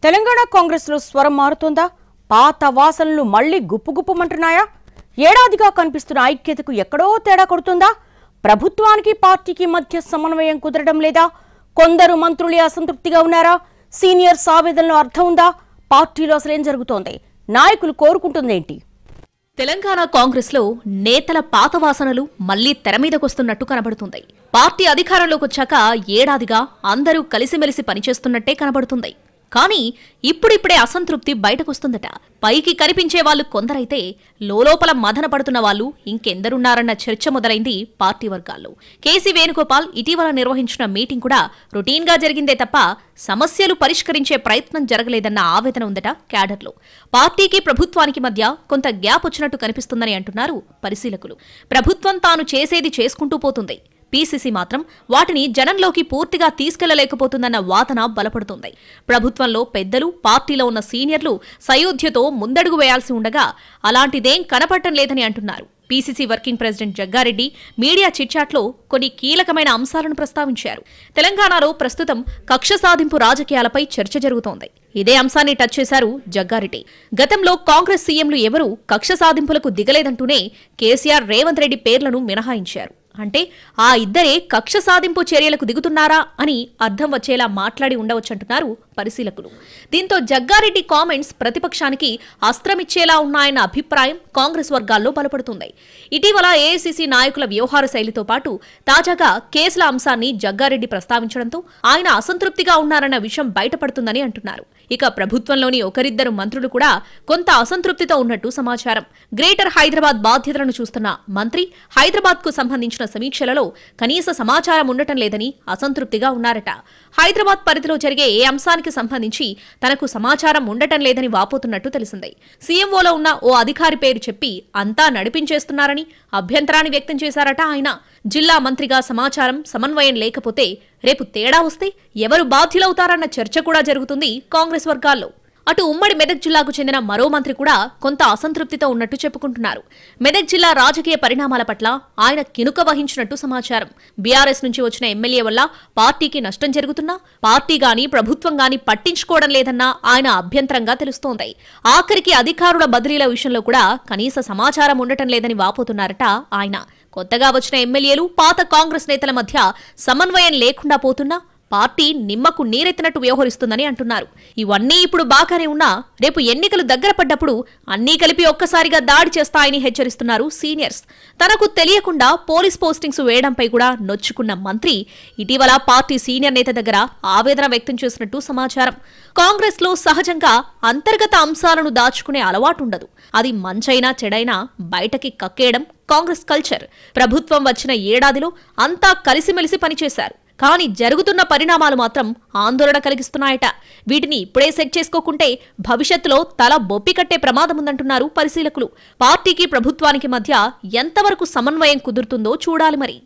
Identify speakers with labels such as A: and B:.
A: తెలంగాణ కాంగ్రెస్ లో స్వరం మారుతోందా? పాత వాసనలు మళ్లీ గుప్పుగుప్పుమంటున్నాయా? ఏడాదిగా కనిపిస్తున్న ఐక్యతకు ఎక్కడో తేడా కొడుతుందా? ప్రభుత్వానికి పార్టీకి మధ్య సమన్వయం కుదరడం లేదా? కొందరు మంత్రులే అసంతృప్తిగా ఉన్నారా? సీనియర్స్ ఆవేదనలో అర్థం ఉందా? పార్టీలో అసలేం జరుగుతోంది? నాయకులు కోరుకుంటుందేంటి?
B: తెలంగాణ కాంగ్రెస్ లో నేతల పాత వాసనలు మళ్లీ తెరమీదకొస్తున్నట్టు కనబడుతుంది. పార్టీ అధికారంలోకి వచ్చాక ఏడాదిగా అందరూ కలిసిమెలిసి పనిచేస్తున్నట్టే కనబడుతుంది. కానీ ఇప్పుడిప్పుడే అసంతృప్తి బయటకొస్తుందట. పైకి కనిపించే వాళ్లు కొందరైతే లోలోపల మదన పడుతున్న వాళ్లు ఇంకెందరున్నారన్న చర్చ మొదలైంది పార్టీ వర్గాల్లో. కేసీ వేణుగోపాల్ ఇటీవల నిర్వహించిన మీటింగ్ కూడా రొటీన్ గా జరిగిందే తప్ప సమస్యలు పరిష్కరించే ప్రయత్నం జరగలేదన్న ఆవేదన ఉందట క్యాడర్లో. పార్టీకి ప్రభుత్వానికి మధ్య కొంత గ్యాప్ వచ్చినట్టు కనిపిస్తుందని అంటున్నారు పరిశీలకులు. ప్రభుత్వం తాను చేసేది చేసుకుంటూ పోతుంది. పీసీసీ మాత్రం వాటిని జనంలోకి పూర్తిగా తీసుకెళ్లలేకపోతుందన్న వాదన బలపడుతోంది. ప్రభుత్వంలో పెద్దలు, పార్టీలో ఉన్న సీనియర్లు సయోధ్యతో ముందడుగు వేయాల్సి ఉండగా అలాంటిదేం కనపడటం లేదని అంటున్నారు. PCC working president Jaggareddy media చిట్చాట్లో కొన్ని కీలకమైన అంశాలను ప్రస్తావించారు. తెలంగాణలో ప్రస్తుతం కక్ష సాధింపు రాజకీయాలపై చర్చ జరుగుతోంది. ఇదే అంశాన్ని టచ్ చేశారు జగ్గారెడ్డి. గతంలో కాంగ్రెస్ సీఎంలు ఎవరూ కక్ష సాధింపులకు దిగలేదంటూనే కేసీఆర్, రేవంత్ రెడ్డి పేర్లను మినహాయించారు. అంటే ఆ ఇద్దరే కక్ష సాధింపు చర్యలకు దిగుతున్నారా అని అర్థం వచ్చేలా మాట్లాడి ఉండవచ్చంటున్నారు పరిశీలకులు. దీంతో జగ్గారెడ్డి కామెంట్స్ ప్రతిపక్షానికి అస్త్రమిచ్చేలా ఉన్నాయన్న అభిప్రాయం కాంగ్రెస్ వర్గాల్లో బలపడుతుంది. ఇటీవల ఏఐసీసీ నాయకుల వ్యవహార శైలితో పాటు తాజాగా కేసుల అంశాన్ని జగ్గారెడ్డి ప్రస్తావించడంతో ఆయన అసంతృప్తిగా ఉన్నారన్న విషయం బయటపడుతుందని అంటున్నారు. ఇక ప్రభుత్వంలోని ఒకరిద్దరు మంత్రులు కూడా కొంత అసంతృప్తితో ఉన్నట్టు సమాచారం. గ్రేటర్ హైదరాబాద్ బాధ్యతలను చూస్తున్న మంత్రి హైదరాబాద్ కు సంబంధించిన సమీక్షలలో కనీస సమాచారం ఉండటం లేదని అసంతృప్తిగా ఉన్నారట. హైదరాబాద్ పరిధిలో జరిగే ఏ అంశానికి సంబంధించి తనకు సమాచారం ఉండటం లేదని వాపోతున్నట్టు తెలిసింది. సీఎంఓలో ఉన్న ఓ అధికారి పేరు చెప్పి అంతా నడిపించేస్తున్నారని అభ్యంతరాన్ని వ్యక్తం చేశారట ఆయన. జిల్లా మంత్రిగా సమాచారం, సమన్వయం లేకపోతే రేపు తేడా వస్తే ఎవరు బాధ్యులవుతారన్న చర్చ కూడా జరుగుతుంది కాంగ్రెస్ వర్గాల్లో. అటు ఉమ్మడి మెదక్ జిల్లాకు చెందిన మరో మంత్రి కూడా కొంత అసంతృప్తితో ఉన్నట్టు చెప్పుకుంటున్నారు. మెదక్ జిల్లా రాజకీయ పరిణామాల పట్ల ఆయన కినుక వహించినట్టు సమాచారం. బీఆర్ఎస్ నుంచి వచ్చిన ఎమ్మెల్యే వల్ల పార్టీకి నష్టం జరుగుతున్నా పార్టీ గాని ప్రభుత్వం గాని పట్టించుకోవడం లేదన్న ఆయన అభ్యంతరంగా తెలుస్తోంది. ఆఖరికి అధికారుల బదిలీల విషయంలో కూడా కనీస సమాచారం ఉండటం లేదని వాపోతున్నారట ఆయన. కొత్తగా వచ్చిన ఎమ్మెల్యేలు, పాత కాంగ్రెస్ నేతల మధ్య సమన్వయం లేకుండా పోతున్నా పార్టీ నిమ్మకు నీరెత్తినట్టు వ్యవహరిస్తుందని అంటున్నారు. ఇవన్నీ ఇప్పుడు బాగానే ఉన్నా రేపు ఎన్నికలు దగ్గర పడ్డప్పుడు అన్నీ కలిపి ఒక్కసారిగా దాడి చేస్తాయని హెచ్చరిస్తున్నారు సీనియర్స్. తనకు తెలియకుండా పోలీస్ పోస్టింగ్స్ వేయడంపై కూడా నొచ్చుకున్న మంత్రి ఇటీవల పార్టీ సీనియర్ నేత దగ్గర ఆవేదన వ్యక్తం చేసినట్టు సమాచారం. కాంగ్రెస్ లో సహజంగా అంతర్గత అంశాలను దాచుకునే అలవాటుండదు. అది మంచైనా చెడైనా బయటకి కక్కేయడం కాంగ్రెస్ కల్చర్. ప్రభుత్వం వచ్చిన ఏడాదిలో అంతా కలిసిమెలిసి పనిచేశారు. కానీ జరుగుతున్న పరిణామాలు మాత్రం ఆందోళన కలిగిస్తున్నాయట. వీటిని ఇప్పుడే సెట్ చేసుకోకుంటే భవిష్యత్తులో తల బొప్పి కట్టే ప్రమాదముందంటున్నారు పరిశీలకులు. పార్టీకి ప్రభుత్వానికి మధ్య ఎంతవరకు సమన్వయం కుదురుతుందో చూడాలి మరి.